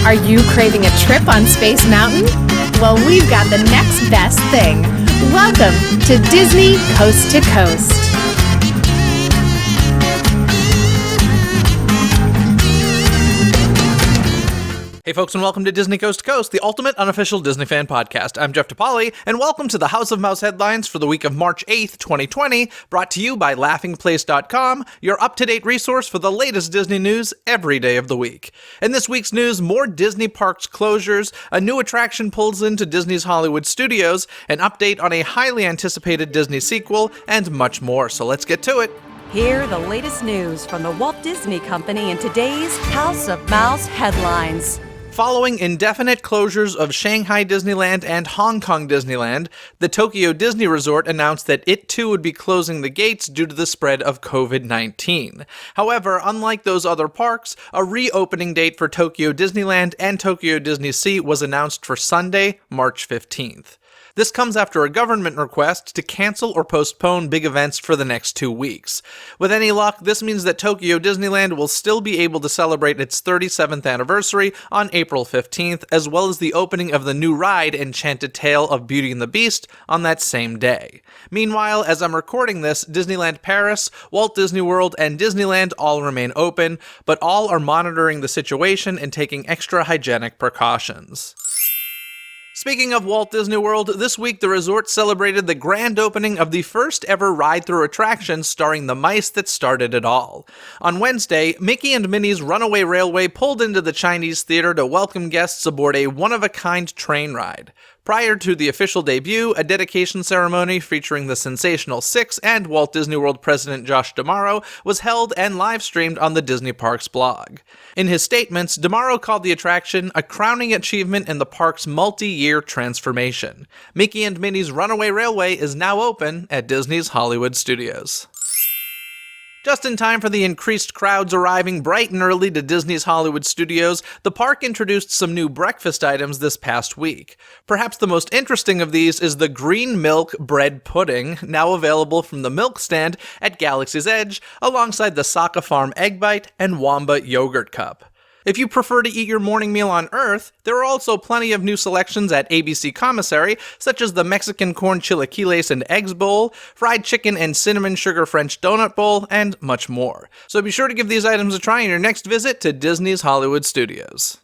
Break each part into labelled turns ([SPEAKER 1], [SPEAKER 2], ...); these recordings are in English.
[SPEAKER 1] Are you craving a trip on Space Mountain? Well, we've got the next best thing. Welcome to Dizney Coast to Coast.
[SPEAKER 2] Hey folks, and welcome to Dizney Coast to Coast, the ultimate unofficial Disney fan podcast. I'm Jeff DePauli, and welcome to the House of Mouse headlines for the week of March 8th, 2020, brought to you by laughingplace.com, your up-to-date resource for the latest Disney news every day of the week. In this week's news, more Disney parks closures, a new attraction pulls into Disney's Hollywood studios, an update on a highly anticipated Disney sequel, and much more. So let's get to it.
[SPEAKER 3] Hear the latest news from the Walt Disney Company in today's House of Mouse headlines.
[SPEAKER 2] Following indefinite closures of Shanghai Disneyland and Hong Kong Disneyland, the Tokyo Disney Resort announced that it too would be closing the gates due to the spread of COVID-19. However, unlike those other parks, a reopening date for Tokyo Disneyland and Tokyo Disney Sea was announced for Sunday, March 15th. This comes after a government request to cancel or postpone big events for the next 2 weeks. With any luck, this means that Tokyo Disneyland will still be able to celebrate its 37th anniversary on April 15th, as well as the opening of the new ride Enchanted Tale of Beauty and the Beast on that same day. Meanwhile, as I'm recording this, Disneyland Paris, Walt Disney World, and Disneyland all remain open, but all are monitoring the situation and taking extra hygienic precautions. Speaking of Walt Disney World, this week the resort celebrated the grand opening of the first ever ride-through attraction starring the mice that started it all. On Wednesday, Mickey and Minnie's Runaway Railway pulled into the Chinese theater to welcome guests aboard a one-of-a-kind train ride. Prior to the official debut, a dedication ceremony featuring the Sensational Six and Walt Disney World President Josh D'Amaro was held and live-streamed on the Disney Parks blog. In his statements, D'Amaro called the attraction a crowning achievement in the park's multi-year transformation. Mickey and Minnie's Runaway Railway is now open at Disney's Hollywood Studios. Just in time for the increased crowds arriving bright and early to Disney's Hollywood Studios, the park introduced some new breakfast items this past week. Perhaps the most interesting of these is the green milk bread pudding, now available from the milk stand at Galaxy's Edge, alongside the Saka Farm Egg Bite and Wamba Yogurt Cup. If you prefer to eat your morning meal on Earth, there are also plenty of new selections at ABC Commissary, such as the Mexican corn chilaquiles and eggs bowl, fried chicken and cinnamon sugar French donut bowl, and much more. So be sure to give these items a try on your next visit to Disney's Hollywood Studios.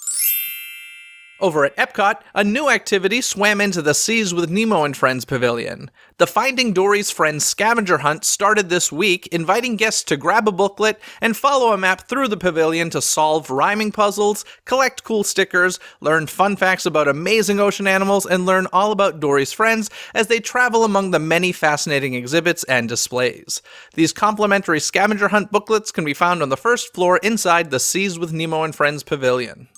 [SPEAKER 2] Over at Epcot, a new activity swam into the Seas with Nemo and Friends pavilion. The Finding Dory's Friends scavenger hunt started this week, inviting guests to grab a booklet and follow a map through the pavilion to solve rhyming puzzles, collect cool stickers, learn fun facts about amazing ocean animals, and learn all about Dory's friends as they travel among the many fascinating exhibits and displays. These complimentary scavenger hunt booklets can be found on the first floor inside the Seas with Nemo and Friends pavilion.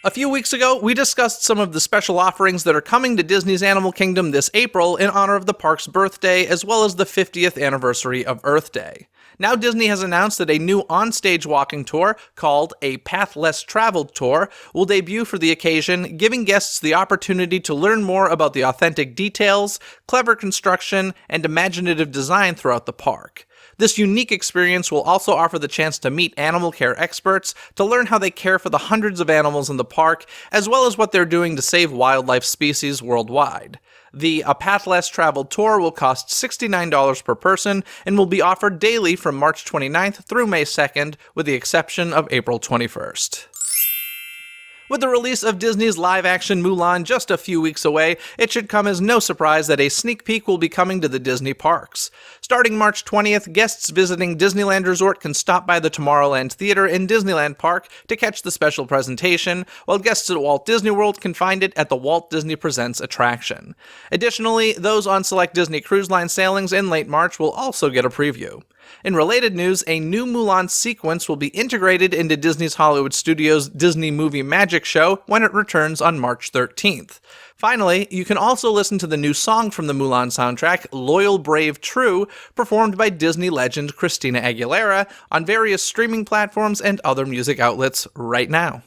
[SPEAKER 2] A few weeks ago, we discussed some of the special offerings that are coming to Disney's Animal Kingdom this April in honor of the park's birthday, as well as the 50th anniversary of Earth Day. Now Disney has announced that a new on-stage walking tour, called a Path Less Traveled Tour, will debut for the occasion, giving guests the opportunity to learn more about the authentic details, clever construction, and imaginative design throughout the park. This unique experience will also offer the chance to meet animal care experts, to learn how they care for the hundreds of animals in the park, as well as what they're doing to save wildlife species worldwide. The A Path Less Traveled Tour will cost $69 per person and will be offered daily from March 29th through May 2nd, with the exception of April 21st. With the release of Disney's live-action Mulan just a few weeks away, it should come as no surprise that a sneak peek will be coming to the Disney parks. Starting March 20th, guests visiting Disneyland Resort can stop by the Tomorrowland Theater in Disneyland Park to catch the special presentation, while guests at Walt Disney World can find it at the Walt Disney Presents attraction. Additionally, those on select Disney Cruise Line sailings in late March will also get a preview. In related news, a new Mulan sequence will be integrated into Disney's Hollywood Studios' Disney Movie Magic Show when it returns on March 13th. Finally, you can also listen to the new song from the Mulan soundtrack, Loyal, Brave, True, performed by Disney legend Christina Aguilera on various streaming platforms and other music outlets right now.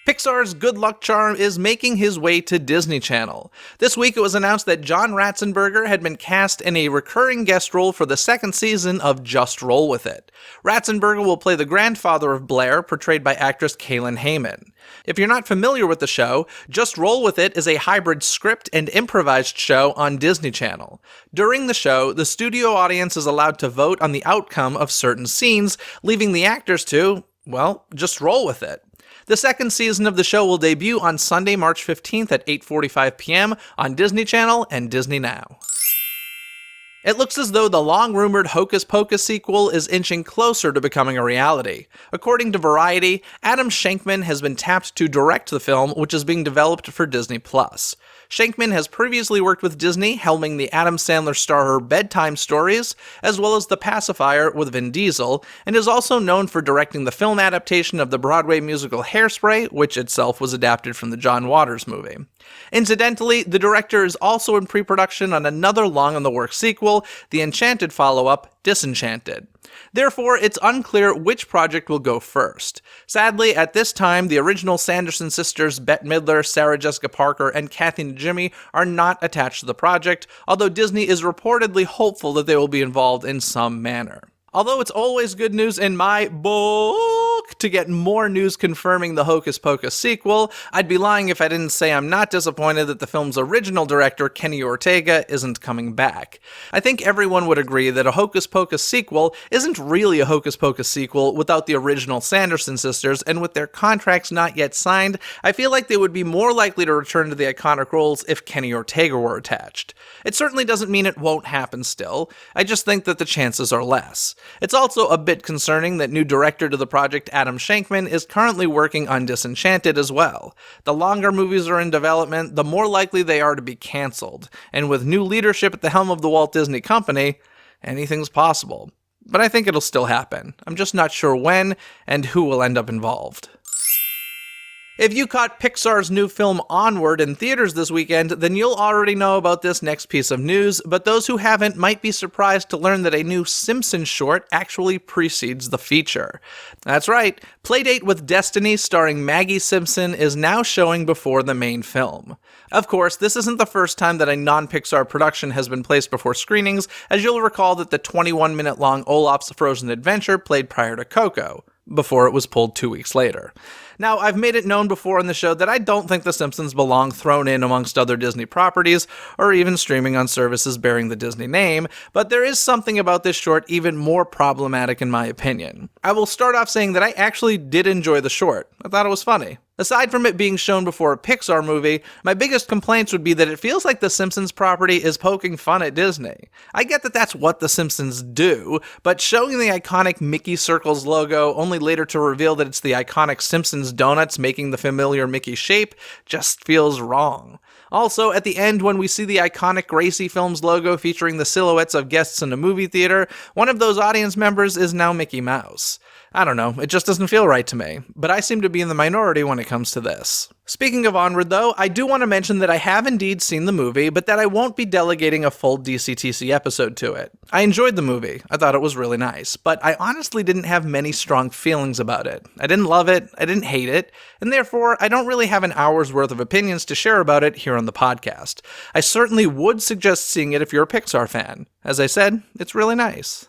[SPEAKER 2] Pixar's Good Luck Charm is making his way to Disney Channel. This week it was announced that John Ratzenberger had been cast in a recurring guest role for the second season of Just Roll With It. Ratzenberger will play the grandfather of Blair, portrayed by actress Kaylin Hayman. If you're not familiar with the show, Just Roll With It is a hybrid script and improvised show on Disney Channel. During the show, the studio audience is allowed to vote on the outcome of certain scenes, leaving the actors to, well, just roll with it. The second season of the show will debut on Sunday, March 15th at 8:45 p.m. on Disney Channel and Disney Now. It looks as though the long-rumored Hocus Pocus sequel is inching closer to becoming a reality. According to Variety, Adam Shankman has been tapped to direct the film, which is being developed for Disney+. Shankman has previously worked with Disney, helming the Adam Sandler starrer Bedtime Stories, as well as The Pacifier with Vin Diesel, and is also known for directing the film adaptation of the Broadway musical Hairspray, which itself was adapted from the John Waters movie. Incidentally, the director is also in pre-production on another long-in-the-works sequel, the Enchanted follow-up, Disenchanted. Therefore, it's unclear which project will go first. Sadly, at this time, the original Sanderson sisters Bette Midler, Sarah Jessica Parker, and Kathy Najimy are not attached to the project, although Disney is reportedly hopeful that they will be involved in some manner. Although it's always good news in my book to get more news confirming the Hocus Pocus sequel, I'd be lying if I didn't say I'm not disappointed that the film's original director, Kenny Ortega, isn't coming back. I think everyone would agree that a Hocus Pocus sequel isn't really a Hocus Pocus sequel without the original Sanderson sisters, and with their contracts not yet signed, I feel like they would be more likely to return to the iconic roles if Kenny Ortega were attached. It certainly doesn't mean it won't happen still, I just think that the chances are less. It's also a bit concerning that new director to the project, Adam Shankman, is currently working on Disenchanted as well. The longer movies are in development, the more likely they are to be cancelled, and with new leadership at the helm of the Walt Disney Company, anything's possible. But I think it'll still happen. I'm just not sure when and who will end up involved. If you caught Pixar's new film Onward in theaters this weekend, then you'll already know about this next piece of news, but those who haven't might be surprised to learn that a new Simpsons short actually precedes the feature. That's right, Playdate with Destiny starring Maggie Simpson is now showing before the main film. Of course, this isn't the first time that a non-Pixar production has been placed before screenings, as you'll recall that the 21-minute-long Olaf's Frozen Adventure played prior to Coco, before it was pulled 2 weeks later. Now, I've made it known before on the show that I don't think The Simpsons belong thrown in amongst other Disney properties, or even streaming on services bearing the Disney name, but there is something about this short even more problematic in my opinion. I will start off saying that I actually did enjoy the short. I thought it was funny. Aside from it being shown before a Pixar movie, my biggest complaints would be that it feels like the Simpsons property is poking fun at Disney. I get that that's what the Simpsons do, but showing the iconic Mickey Circles logo only later to reveal that it's the iconic Simpsons donuts making the familiar Mickey shape just feels wrong. Also, at the end when we see the iconic Gracie Films logo featuring the silhouettes of guests in a movie theater, one of those audience members is now Mickey Mouse. I don't know, it just doesn't feel right to me, but I seem to be in the minority when it comes to this. Speaking of Onward though, I do want to mention that I have indeed seen the movie, but that I won't be delegating a full DCTC episode to it. I enjoyed the movie, I thought it was really nice, but I honestly didn't have many strong feelings about it. I didn't love it, I didn't hate it, and therefore I don't really have an hour's worth of opinions to share about it here on the podcast. I certainly would suggest seeing it if you're a Pixar fan. As I said, it's really nice.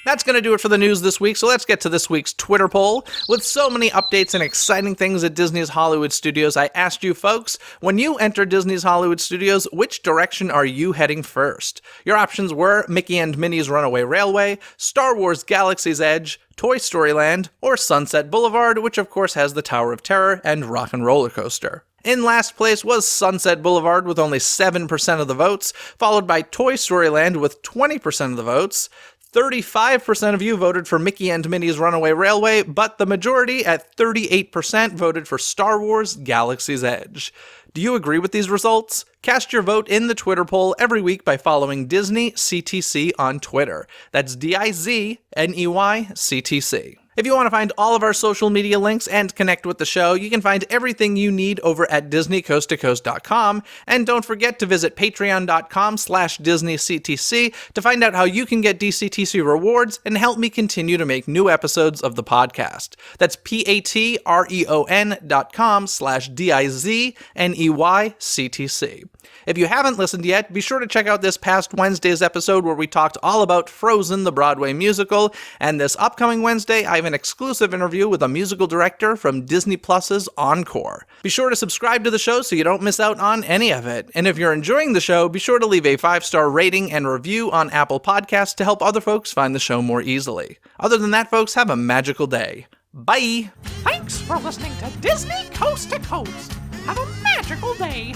[SPEAKER 2] That's going to do it for the news this week, so let's get to this week's Twitter poll. With so many updates and exciting things at Disney's Hollywood Studios, I asked you folks, when you enter Disney's Hollywood Studios, which direction are you heading first? Your options were Mickey and Minnie's Runaway Railway, Star Wars Galaxy's Edge, Toy Story Land, or Sunset Boulevard, which of course has the Tower of Terror and Rock and Roller Coaster. In last place was Sunset Boulevard with only 7% of the votes, followed by Toy Story Land with 20% of the votes. 35% of you voted for Mickey and Minnie's Runaway Railway, but the majority at 38% voted for Star Wars Galaxy's Edge. Do you agree with these results? Cast your vote in the Twitter poll every week by following Disney CTC on Twitter. That's DIZNEY CTC. If you want to find all of our social media links and connect with the show, you can find everything you need over at DisneyCoastToCoast.com. And don't forget to visit patreon.com/DisneyCTC to find out how you can get DCTC rewards and help me continue to make new episodes of the podcast. That's patreon.com/DIZNEYCTC. If you haven't listened yet, be sure to check out this past Wednesday's episode where we talked all about Frozen, the Broadway musical, and this upcoming Wednesday, I have an exclusive interview with a musical director from Disney Plus's Encore. Be sure to subscribe to the show so you don't miss out on any of it. And if you're enjoying the show, be sure to leave a 5-star rating and review on Apple Podcasts to help other folks find the show more easily. Other than that, folks, have a magical day. Bye!
[SPEAKER 4] Thanks for listening to Disney Coast to Coast. Have a magical day.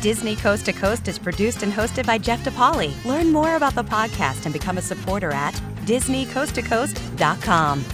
[SPEAKER 3] Disney Coast to Coast is produced and hosted by Jeff DePauli. Learn more about the podcast and become a supporter at DisneyCoastToCoast.com.